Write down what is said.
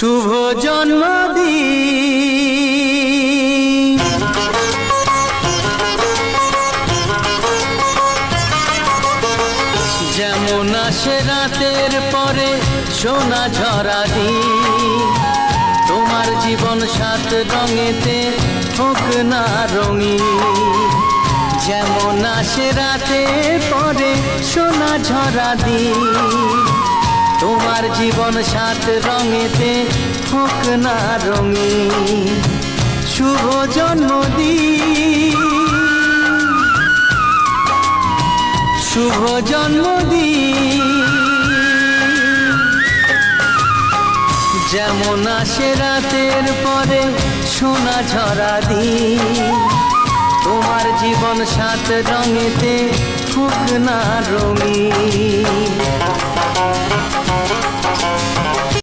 শুভ জন্মদিন যেমন আসে রাতের পরে সোনা ঝরা দিন, তোমার জীবন সাত রঙেতে হোক না রঙিন। যেমন আসে রাতের পরে সোনা ঝরা দিন, তোমার জীবন সাত রঙেতে হোক না রঙিন। শুভ জন্মদিন, শুভ জন্মদিন। যেমন আসে রাতের পরে সোনা ঝরা দিন, তোমার জীবন সাত রঙেতে হোক না রঙিন।